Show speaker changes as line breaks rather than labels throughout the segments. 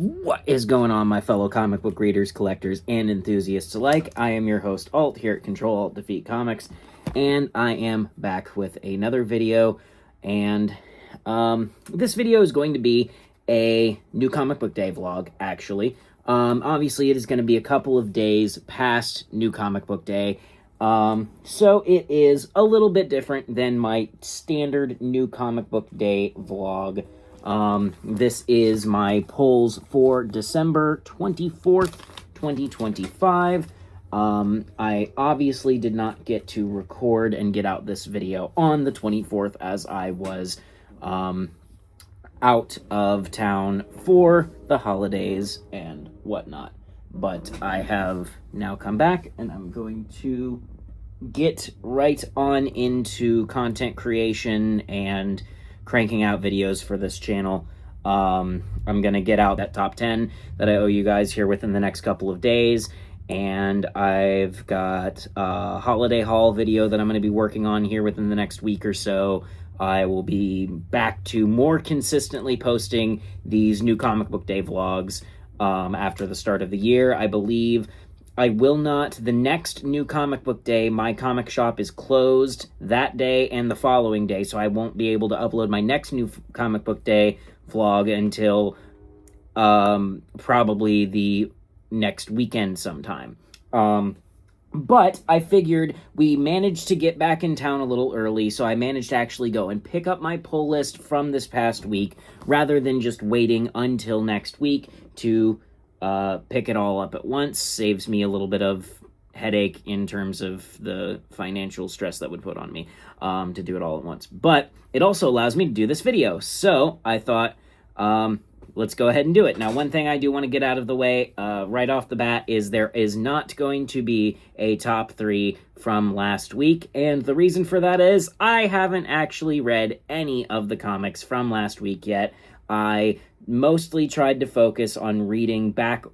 What is going on, my fellow comic book readers, collectors, and enthusiasts alike? I am your host, Alt, here at Control Alt Defeat Comics, and I am back with another video, and this video is going to be a New Comic Book Day vlog, actually. Obviously, it is going to be a couple of days past New Comic Book Day, so it is a little bit different than my standard New Comic Book Day vlog. This is my polls for December 24th, 2025. I obviously did not get to record and get out this video on the 24th as I was, out of town for the holidays and whatnot. But I have now come back and I'm going to get right on into content creation and cranking out videos for this channel. I'm going to get out that top 10 that I owe you guys here within the next couple of days. And I've got a holiday haul video that I'm going to be working on here within the next week or so. I will be back to more consistently posting these New Comic Book Day vlogs after the start of the year. I believe I will not. The next New Comic Book Day, my comic shop is closed that day and the following day, so I won't be able to upload my next New Comic Book Day vlog until probably the next weekend sometime. But I figured we managed to get back in town a little early, so I managed to actually go and pick up my pull list from this past week, rather than just waiting until next week to pick it all up at once. Saves me a little bit of headache in terms of the financial stress that would put on me to do it all at once. But it also allows me to do this video, so I thought, let's go ahead and do it. Now, one thing I do want to get out of the way right off the bat is there is not going to be a top 3 from last week, and the reason for that is I haven't actually read any of the comics from last week yet. I mostly tried to focus on reading back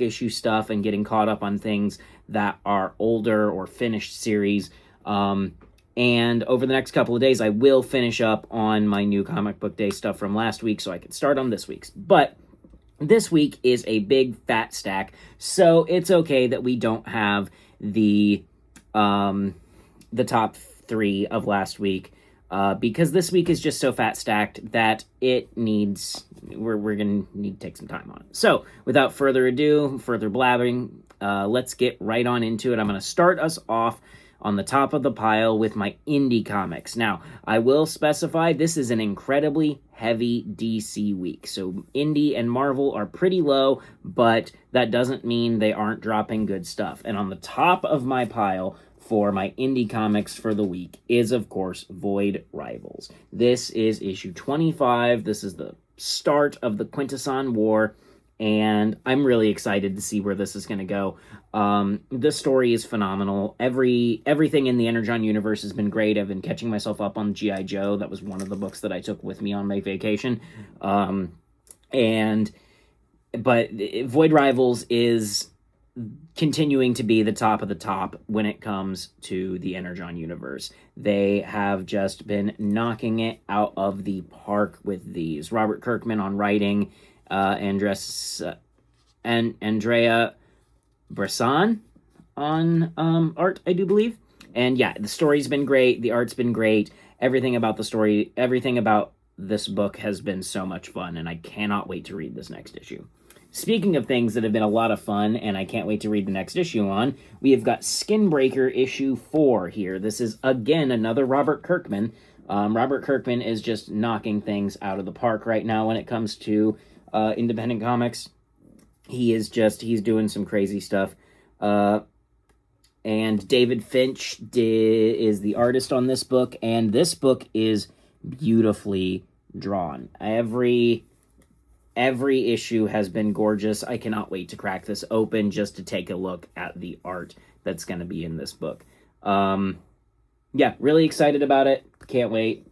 issue stuff and getting caught up on things that are older or finished series. And over the next couple of days, I will finish up on my New Comic Book Day stuff from last week so I can start on this week's. But this week is a big fat stack, so it's okay that we don't have the top 3 of last week. Because this week is just so fat stacked that it needs, we're going to need to take some time on it. So, without further ado, further blabbing, let's get right on into it. I'm going to start us off on the top of the pile with my indie comics. Now, I will specify this is an incredibly heavy DC week. So, indie and Marvel are pretty low, but that doesn't mean they aren't dropping good stuff. And on the top of my pile for my indie comics for the week is, of course, Void Rivals. This is issue 25. This is the start of the Quintesson War, and I'm really excited to see where this is going to go. This story is phenomenal. Everything in the Energon universe has been great. I've been catching myself up on G.I. Joe. That was one of the books that I took with me on my vacation. But Void Rivals is continuing to be the top of the top when it comes to the Energon universe. They have just been knocking it out of the park with these. Robert Kirkman on writing, Andrea Bressan on art, I do believe. And yeah, the story's been great, the art's been great, everything about the story, everything about this book has been so much fun, and I cannot wait to read this next issue. Speaking of things that have been a lot of fun, and I can't wait to read the next issue on, we have got Skinbreaker issue 4 here. This is, again, another Robert Kirkman. Robert Kirkman is just knocking things out of the park right now when it comes to independent comics. He's doing some crazy stuff. And David Finch is the artist on this book, and this book is beautifully drawn. Every issue has been gorgeous. I cannot wait to crack this open just to take a look at the art that's going to be in this book. Yeah, really excited about it. Can't wait.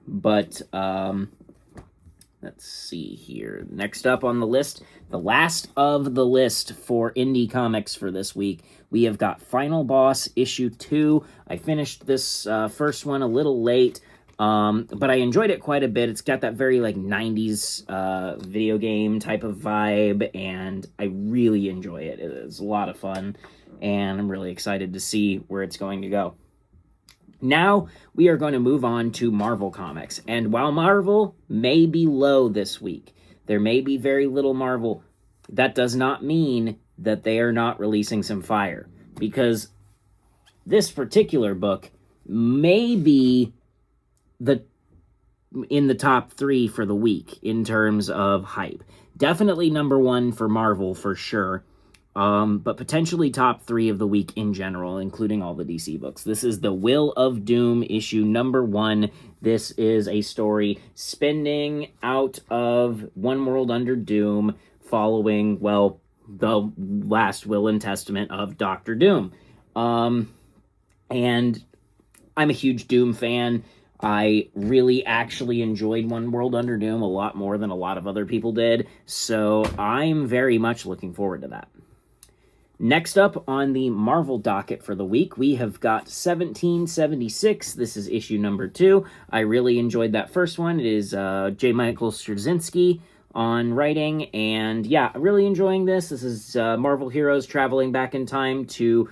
But, let's see here. Next up on the list, the last of the list for indie comics for this week, we have got Final Boss issue 2. I finished this first one a little late. But I enjoyed it quite a bit. It's got that very like 90s video game type of vibe, and I really enjoy it. It's a lot of fun, and I'm really excited to see where it's going to go. Now we are going to move on to Marvel Comics. And while Marvel may be low this week, there may be very little Marvel, that does not mean that they are not releasing some fire. Because this particular book may be in the top 3 for the week in terms of hype. Definitely number 1 for Marvel for sure. But potentially top 3 of the week in general, including all the DC books. This is the Will of Doom issue number 1. This is a story spinning out of One World Under Doom, following, well, the last will and testament of Doctor Doom. And I'm a huge Doom fan. I really actually enjoyed One World Under Doom a lot more than a lot of other people did, so I'm very much looking forward to that. Next up on the Marvel docket for the week, we have got 1776. This is issue number 2. I really enjoyed that first one. It is J. Michael Straczynski on writing, and yeah, really enjoying this. This is Marvel heroes traveling back in time to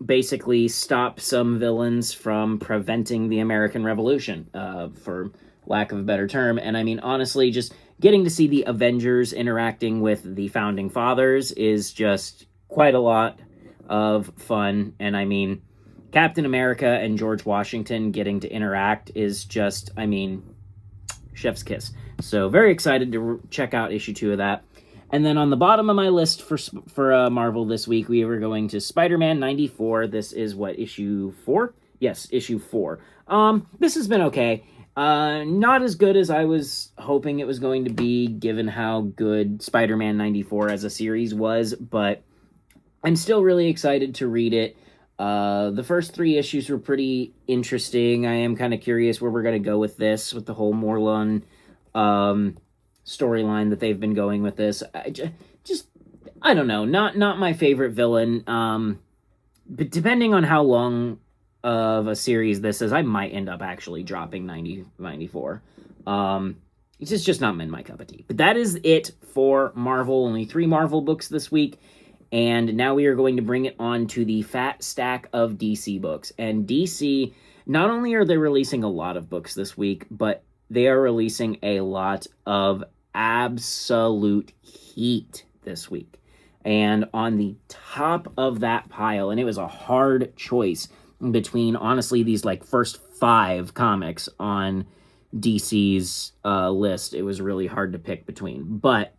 basically stop some villains from preventing the American Revolution, for lack of a better term. And I mean, honestly, just getting to see the Avengers interacting with the Founding Fathers is just quite a lot of fun. And I mean, Captain America and George Washington getting to interact is just, I mean, chef's kiss. So very excited to check out issue 2 of that. And then on the bottom of my list for Marvel this week, we were going to Spider-Man 94. This is what, issue 4? Yes, issue 4. This has been okay. Not as good as I was hoping it was going to be, given how good Spider-Man 94 as a series was, but I'm still really excited to read it. The first 3 issues were pretty interesting. I am kind of curious where we're going to go with this, with the whole Morlun storyline that they've been going with this. I don't know, not my favorite villain, but depending on how long of a series this is, I might end up actually dropping 94. It's just not in my cup of tea. But that is it for Marvel. Only 3 Marvel books this week. And now we are going to bring it on to the fat stack of DC books. And DC, not only are they releasing a lot of books this week, but they are releasing a lot of absolute heat this week. And on the top of that pile, and it was a hard choice between, honestly, these like first 5 comics on DC's list. It was really hard to pick between. But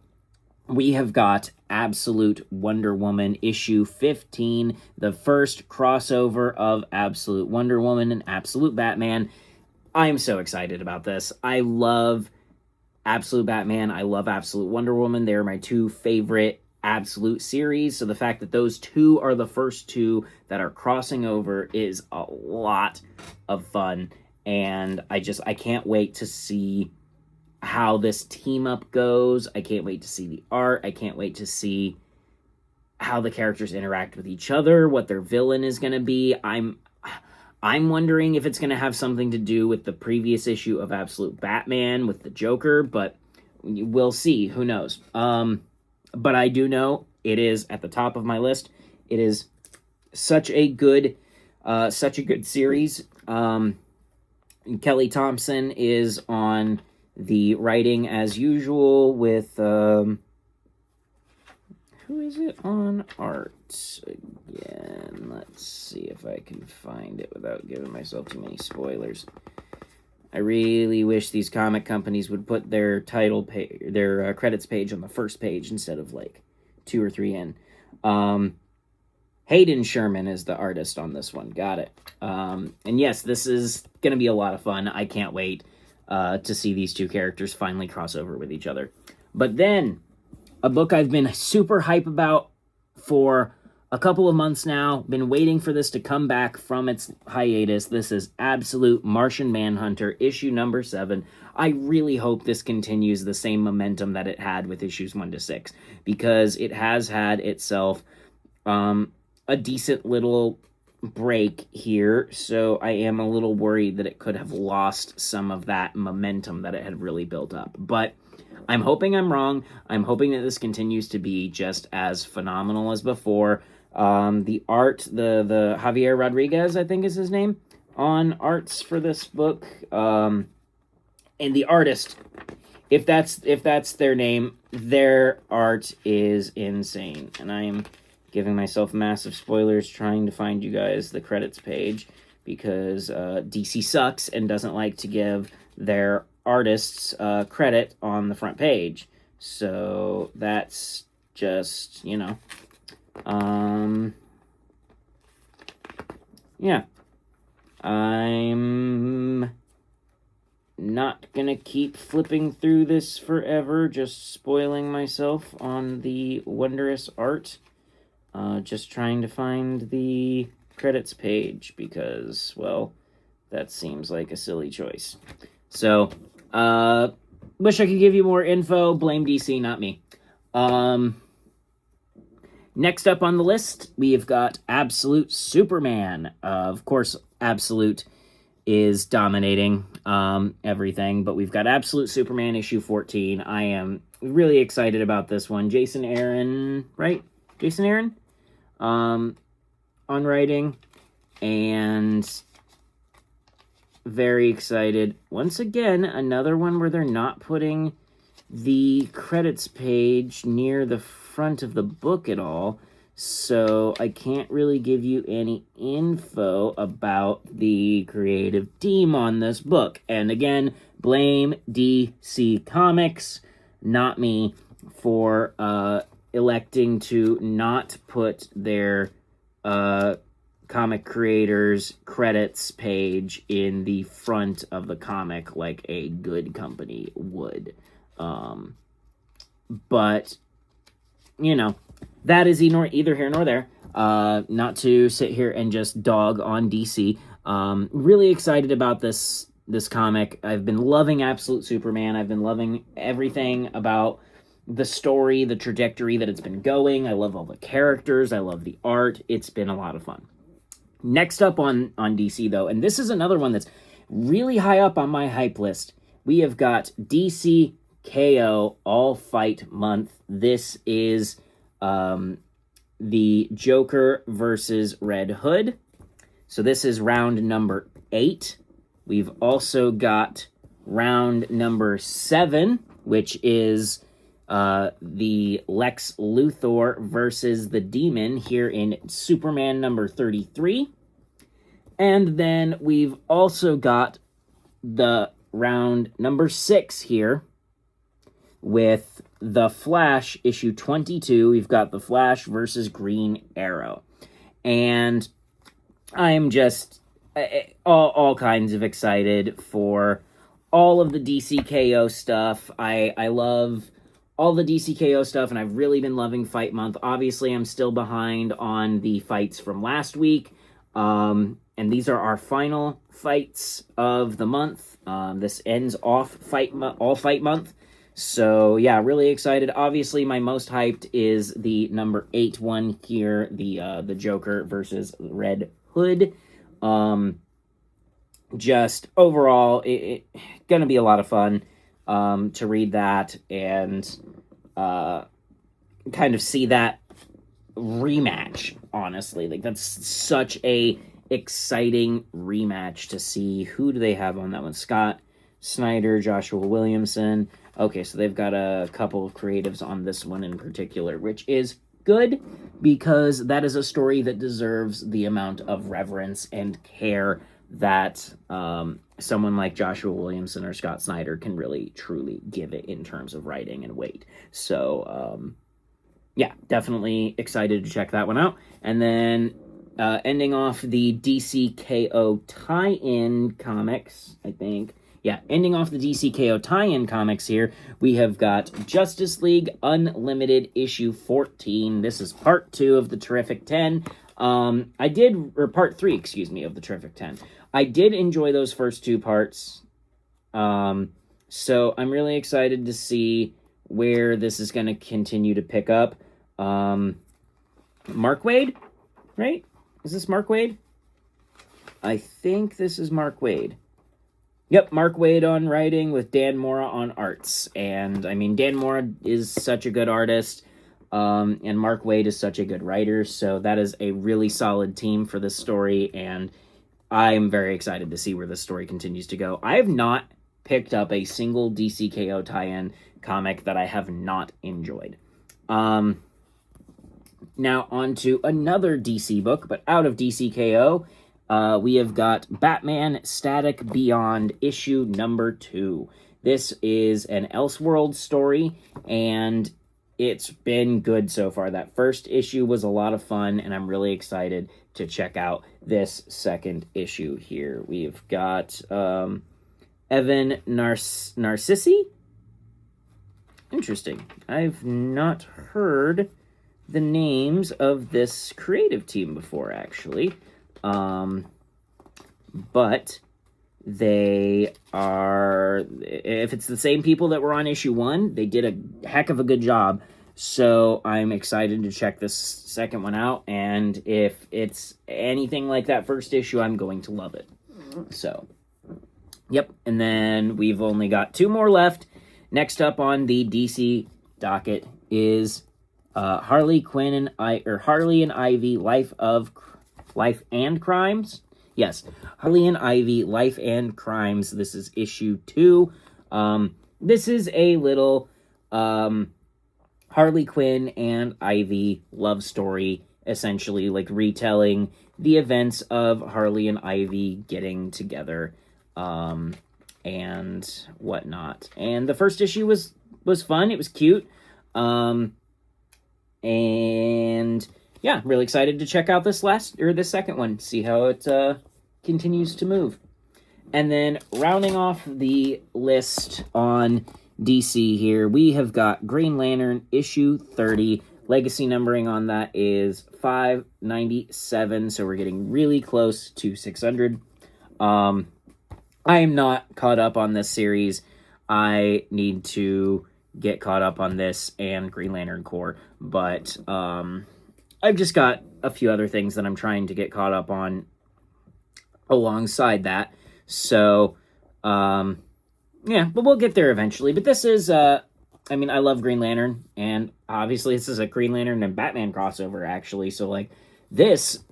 we have got Absolute Wonder Woman issue 15, the first crossover of Absolute Wonder Woman and Absolute Batman. I'm so excited about this. I love Absolute Batman. I love Absolute Wonder Woman. They're my 2 favorite Absolute series. So the fact that those 2 are the first 2 that are crossing over is a lot of fun. And I can't wait to see how this team up goes. I can't wait to see the art. I can't wait to see how the characters interact with each other, what their villain is going to be. I'm wondering if it's going to have something to do with the previous issue of Absolute Batman with the Joker, but we'll see. Who knows? But I do know it is at the top of my list. It is such a good series. Kelly Thompson is on the writing as usual with, who is it on art again? Let's see if I can find it without giving myself too many spoilers. I really wish these comic companies would put their title page, their credits page on the first page instead of like 2 or 3 in. Hayden Sherman is the artist on this one. Got it. And yes, this is going to be a lot of fun. I can't wait to see these 2 characters finally cross over with each other. But then, a book I've been super hype about for a couple of months now, been waiting for this to come back from its hiatus. This is Absolute Martian Manhunter, issue number 7. I really hope this continues the same momentum that it had with issues 1 to 6, because it has had itself a decent little break here, so I am a little worried that it could have lost some of that momentum that it had really built up. But I'm hoping I'm wrong. I'm hoping that this continues to be just as phenomenal as before. The art, the Javier Rodriguez, I think is his name, on arts for this book. And the artist, if that's their name, their art is insane. And I am giving myself massive spoilers trying to find you guys the credits page because DC sucks and doesn't like to give their artists credit on the front page. So that's just, yeah. I'm not gonna keep flipping through this forever, just spoiling myself on the wondrous art. Just trying to find the credits page because, well, that seems like a silly choice. So, wish I could give you more info. Blame DC, not me. Next up on the list, we have got Absolute Superman. Of course, Absolute is dominating everything, but we've got Absolute Superman issue 14. I am really excited about this one. Jason Aaron, right? Jason Aaron? On writing, and very excited. Once again, another one where they're not putting the credits page near the front of the book at all, so I can't really give you any info about the creative team on this book. And again, blame DC Comics, not me, for electing to not put their comic creators credits page in the front of the comic like a good company would. But, that is either here nor there. Not to sit here and just dog on DC. Really excited about this comic. I've been loving Absolute Superman. I've been loving everything about the story, the trajectory that it's been going. I love all the characters. I love the art. It's been a lot of fun. Next up on DC, though, and this is another one that's really high up on my hype list, we have got DC KO All Fight Month. This is the Joker versus Red Hood. So this is round number 8. We've also got round number 7, which is the Lex Luthor versus the Demon here in Superman number 33. And then we've also got the round number 6 here with The Flash issue 22. We've got The Flash versus Green Arrow. And I'm just all kinds of excited for all of the DCKO stuff. I love all the DCKO stuff, and I've really been loving Fight Month. Obviously, I'm still behind on the fights from last week, and these are our final fights of the month. This ends off All Fight Month, so yeah, really excited. Obviously, my most hyped is the number 8 one here, the Joker versus Red Hood. Just overall, it gonna be a lot of fun to read that and kind of see that rematch, honestly. Like, that's such a exciting rematch to see. Who do they have on that one? Scott Snyder, Joshua Williamson. Okay, so they've got a couple of creatives on this one in particular, which is good because that is a story that deserves the amount of reverence and care that someone like Joshua Williamson or Scott Snyder can really, truly give it in terms of writing and weight. So, yeah, definitely excited to check that one out. And then ending off the DCKO tie-in comics, I think. Yeah, ending off the DCKO tie-in comics here, we have got Justice League Unlimited issue 14. This is part 2 of the Terrific 10. Part 3, of the Terrific 10. I did enjoy those first 2 parts. So I'm really excited to see where this is going to continue to pick up. Mark Waid, right? Is this Mark Waid? I think this is Mark Waid. Yep, Mark Waid on writing with Dan Mora on arts. And, I mean, Dan Mora is such a good artist, and Mark Waid is such a good writer, so that is a really solid team for this story, and I'm very excited to see where this story continues to go. I have not picked up a single DCKO tie-in comic that I have not enjoyed. Now, on to another DC book, but out of DCKO, we have got Batman Static Beyond issue number 2. This is an Elseworld story, and it's been good so far. That first issue was a lot of fun, and I'm really excited to check out this second issue here. We've got Evan Narcissi? Interesting. I've not heard the names of this creative team before, actually. But they are, if it's the same people that were on issue 1, they did a heck of a good job. So I'm excited to check this second one out, and if it's anything like that first issue, I'm going to love it. So, yep, and then we've only got 2 more left. Next up on the DC docket is Harley and Ivy, Life and Crimes. Yes, Harley and Ivy, Life and Crimes. This is issue 2. This is a little Harley Quinn and Ivy love story, essentially, like retelling the events of Harley and Ivy getting together, and whatnot. And the first issue was fun. It was cute. And yeah, really excited to check out this second one, see how it continues to move. And then rounding off the list on DC here, we have got Green Lantern issue 30. Legacy numbering on that is 597, so we're getting really close to 600. I am not caught up on this series. I need to get caught up on this and Green Lantern Corps, but I've just got a few other things that I'm trying to get caught up on alongside that. So, yeah, but we'll get there eventually. But this is, I mean, I love Green Lantern, and obviously this is a Green Lantern and Batman crossover, actually. So, like, this,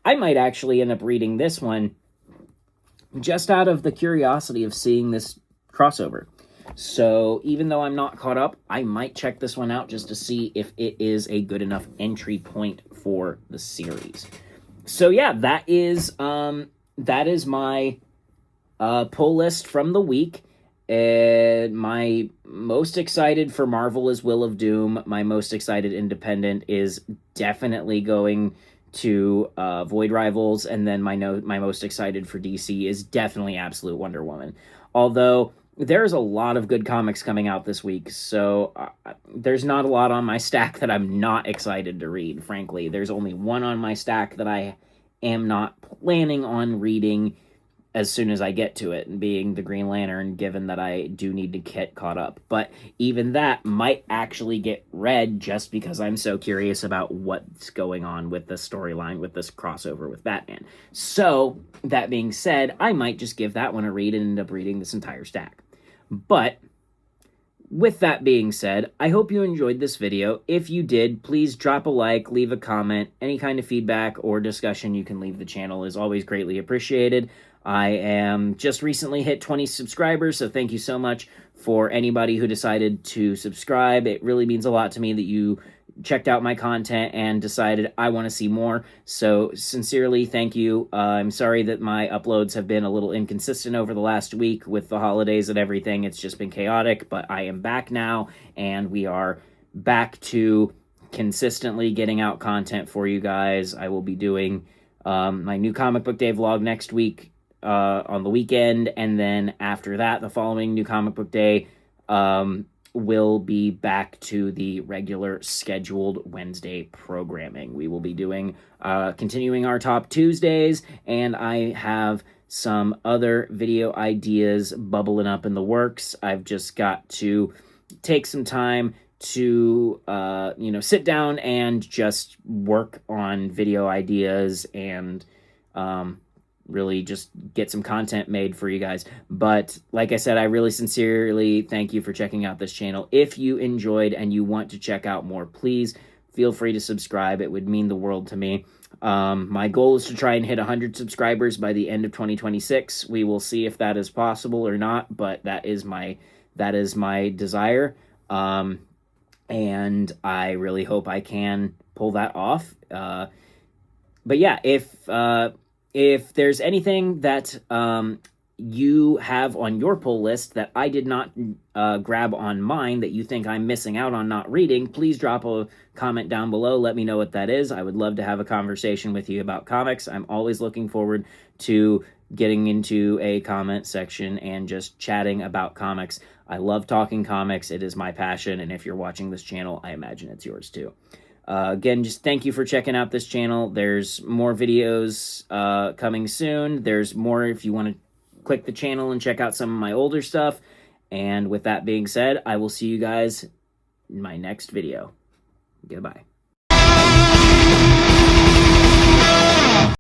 I might actually end up reading this one just out of the curiosity of seeing this crossover. So, even though I'm not caught up, I might check this one out just to see if it is a good enough entry point for the series. So, yeah, that is my pull list from the week. My most excited for Marvel is Will of Doom. My most excited independent is definitely going to Void Rivals, and then my most excited for DC is definitely Absolute Wonder Woman. Although there's a lot of good comics coming out this week, so there's not a lot on my stack that I'm not excited to read, frankly. There's only one on my stack that I am not planning on reading as soon as I get to it, being the Green Lantern, given that I do need to get caught up. But even that might actually get read just because I'm so curious about what's going on with the storyline with this crossover with Batman. So, that being said, I might just give that one a read and end up reading this entire stack. But with that being said, I hope you enjoyed this video. If you did, please drop a like, leave a comment. Any kind of feedback or discussion you can leave the channel is always greatly appreciated. I am just recently hit 20 subscribers, so thank you so much for anybody who decided to subscribe. It really means a lot to me that you checked out my content and decided I want to see more. So sincerely, thank you. I'm sorry that my uploads have been a little inconsistent over the last week with the holidays and everything. It's just been chaotic, but I am back now, and we are back to consistently getting out content for you guys. I will be doing my new Comic Book Day vlog next week on the weekend, and then after that, the following New Comic Book Day, will be back to the regular scheduled Wednesday programming. We will be doing, continuing our Top Tuesdays, and I have some other video ideas bubbling up in the works. I've just got to take some time to, sit down and just work on video ideas and, really just get some content made for you guys. But like I said, I really sincerely thank you for checking out this channel. If you enjoyed and you want to check out more, please feel free to subscribe. It would mean the world to me. My goal is to try and hit 100 subscribers by the end of 2026. We will see if that is possible or not, but that is my desire. And I really hope I can pull that off. But yeah, if there's anything that you have on your pull list that I did not grab on mine that you think I'm missing out on not reading, please drop a comment down below. Let me know what that is. I would love to have a conversation with you about comics. I'm always looking forward to getting into a comment section and just chatting about comics. I love talking comics. It is my passion, and if you're watching this channel, I imagine it's yours too. Again, just thank you for checking out this channel. There's more videos coming soon. There's more if you want to click the channel and check out some of my older stuff. And with that being said, I will see you guys in my next video. Goodbye.